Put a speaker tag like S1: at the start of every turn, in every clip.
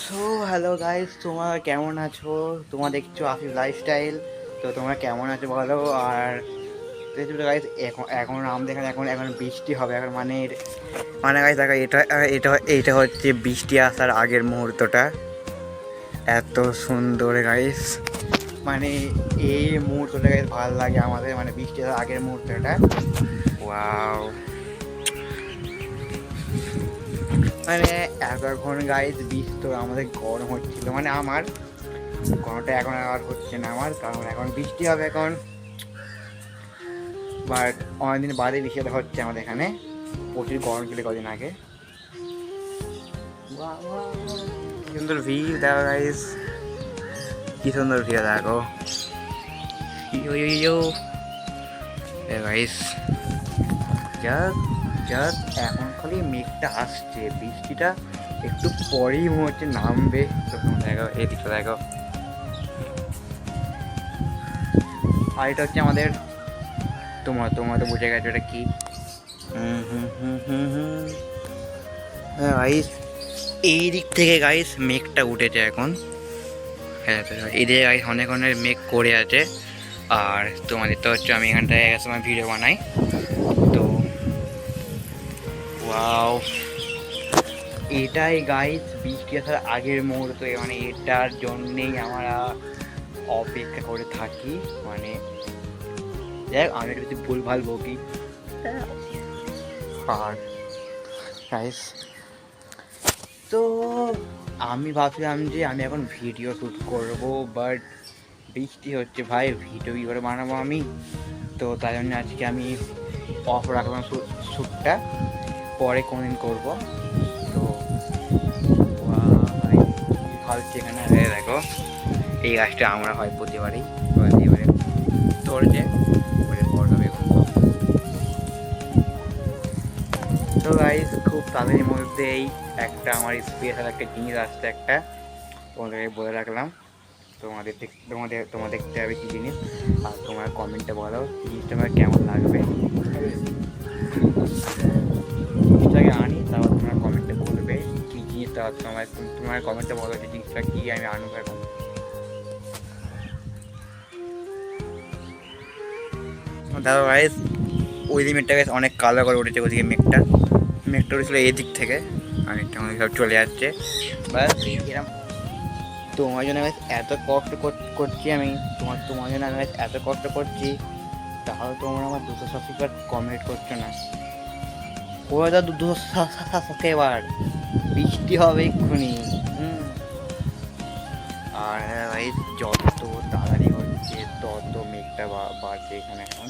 S1: So hello guys, তোমরা কেমন আছো? তোমরা দেখছো আফিফ লাইফস্টাইল। তো তোমরা কেমন আছো বলো। আর গাইস, এখন এখন আমাদের এখানে এখন এখন বৃষ্টি হবে এখন, মানে গাইস দেখো, এটা এটা এইটা হচ্ছে বৃষ্টি আসার আগের মুহূর্তটা। এত সুন্দর গাইস, মানে এই মুহূর্তটা গাইস ভালো লাগে আমাদের, মানে বৃষ্টি আসার আগের মুহূর্তটা। ওয়াও, মানে এতক্ষণ গাইস বৃষ্টি তো আমাদের গরম হচ্ছিল, মানে আমার গরমটা এখন আর হচ্ছে না আমার, কারণ এখন বৃষ্টি হবে এখন। বাট অনেকদিন বাদে বৃষ্টিটা হচ্ছে আমাদের এখানে। প্রচুর গরম ছিল কদিন আগে। কি সুন্দর ভিউ দেখো গাইস, কি সুন্দর ভিউ দেখো। গাইস জাস্ট জাস্ট এখন খালি মেঘটা আসছে, বৃষ্টিটা একটু পরেই মনে হচ্ছে নামবে। তো দেখো এদিকটা দেখো। আর এটা হচ্ছে আমাদের, তোমরা তো বুঝে গেছো এটা কি। গাইস এই দিক থেকে গাইস মেঘটা উঠেছে এখন। হ্যাঁ, এদিকে গাইস অনেক অনেক মেঘ করে আছে। আর তোমাদের তো হচ্ছে আমি এখানটায় এক সময় ভিডিও বানাই। তো ওয়াও, এটাই গাইস বৃষ্টি আসার আগের মুহূর্ত, মানে এটার জন্যেই আমরা অপেক্ষা করে থাকি। মানে দেখ, আমি একটু বেশি ভুলভাল বকি। আর গাইস, তো আমি ভাবছিলাম যে আমি এখন ভিডিও শ্যুট করবো, বাট বৃষ্টি হচ্ছে ভাই, ভিডিও কী করে বানাবো আমি। তো তাই জন্য আজকে আমি অফ রাখলাম শ্যুটটা, পরে কোনদিন করবো। তো ভাই ভাবছি এখানে দেখো, এই গাছটা আমরা হয় প্রতিবারই, এবারে ধরছে বড় হবে। তো গাইস খুব তাড়াতাড়ির মধ্যেই একটা আমার স্পেশাল একটা জিনিস আসছে, একটা তোমাদেরকে বলে রাখলাম। তোমাদের দেখতে হবে কী জিনিস, আর তোমার কমেন্টে বলো জিনিসটা আমার কেমন লাগবে। জিনিসটাকে আনি, তারপর তোমার কমেন্টে বলবে কী জিনিসটা। তোমার কমেন্টে বলো যে জিনিসটা কী আমি আনবো এখন। দেখো গাইস, ওই মেঘটা গাইস অনেক কালো করে উঠেছে, ওদিকে মেঘটা উঠেছিল এই দিক থেকে, অনেকটা আমাদের সব চলে যাচ্ছে। বাস এরকম তোমার জন্য গাইস এত কষ্ট করছি আমি, তোমার জন্য আমি এত কষ্ট করছি, তাহলে তোমরা আমার 200 সাবস্ক্রাইবার কমেন্ট করছো না। ওরা তো 200 সাবস্ক্রাইবার, বৃষ্টি হবে এক্ষুনি। আর ভাই যত তাড়াতাড়ি হচ্ছে তত মেঘটা বাড়ছে এখানে এখন।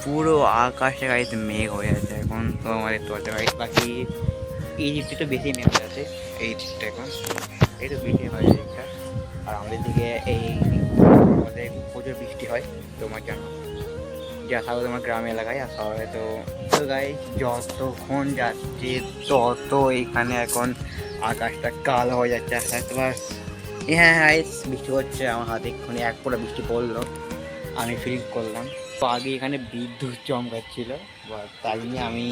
S1: পুরো আকাশে গাইতে মেঘ হয়ে আছে এখন। তো আমাদের তো গাইতে বাকি এই দিকটা একটু বেশি মেঘ হয়ে আছে, এই দিকটা এখন একটু বেশি হয় এই দিকটা। আর আমাদের দিকে আমাদের প্রচুর বৃষ্টি হয় তোমার জন্য, যা সাগর তোমার গ্রামে এলাকায় আর শহরে। তো গাই যতক্ষণ যাচ্ছে তত এখানে এখন আকাশটা কালো হয়ে যাচ্ছে আস্তে আস্তে। হ্যাঁ হ্যাঁ, বৃষ্টি হচ্ছে, আমার হাতে এক্ষুনি এক ফোঁটা বৃষ্টি পড়লো, আমি ফিল করলাম। তো আগে এখানে বিদ্যুৎ চমকাচ্ছিল, তাই নিয়ে আমি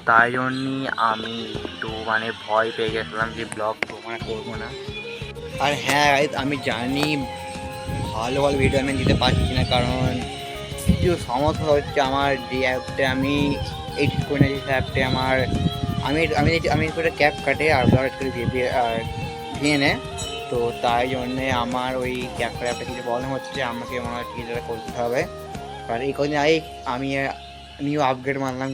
S1: তাই জন্যই আমি একটু মানে ভয় পেয়ে গেছিলাম যে ব্লগ করবো না। আর হ্যাঁ আমি জানি ভালো ভালো ভিডিও আমি দিতে পারছি না, কারণ কিছু সমস্যা হচ্ছে আমার। যে অ্যাপটা আমি এডিট করে নিয়েছি, সেই অ্যাপটা আমার আমি আমি আমি করে ক্যাপ কাটে আর ব্লগ করে দিয়ে নেয়। তো তাই জন্যে আমার ওই ক্যাপটার অ্যাপটা কিছু প্রবলেম হচ্ছে, আমাকে মনে হয় কিছু করতে হবে। আর এই কদিন আগে আমি নিউ আপগ্রেড মারলাম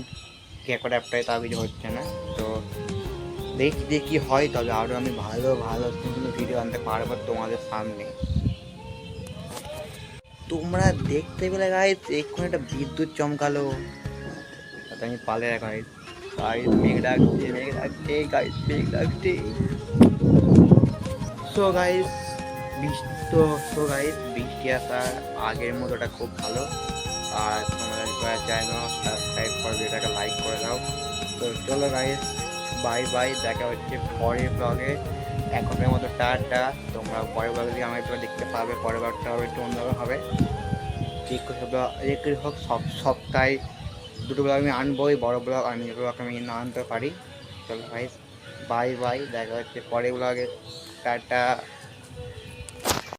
S1: ক্যাপটার অ্যাপটায়, তাও কিছু হচ্ছে না। তো দেখি কি হয়, তবে আরও আমি ভালো ভালো সুন্দর ভিডিও আনতে পারবো তোমাদের সামনে। তোমরা দেখতে পেলে গাইস, এক্ষুনি একটা বিদ্যুৎ চমকালো, আমি পালে গাইস। মেঘ ডাকছে গাইস। সো গাইস বৃষ্টি আসার আগের মতোটা খুব ভালো। আর তোমরা চ্যানেল সাবস্ক্রাইব করে ভিডিওটাকে লাইক করে দাও। তো চলো গাইস, বাই বাই, দেখা হচ্ছে পরের ব্লগে। এখনের মতো টাটা। তোমরা পরের ব্লগে দিয়ে আমার দেখতে পাবে, পরের ব্লগটা হবে একটু অন্যরকম হবে। হোক সপ্তাহে দুটো ব্লগ আমি আনবোই, বড় ব্লগ আর মিনি ব্লগ আমি না আনতে পারি। চলো ভাই, বাই বাই, দেখা হচ্ছে পরে ব্লগে, টাটা।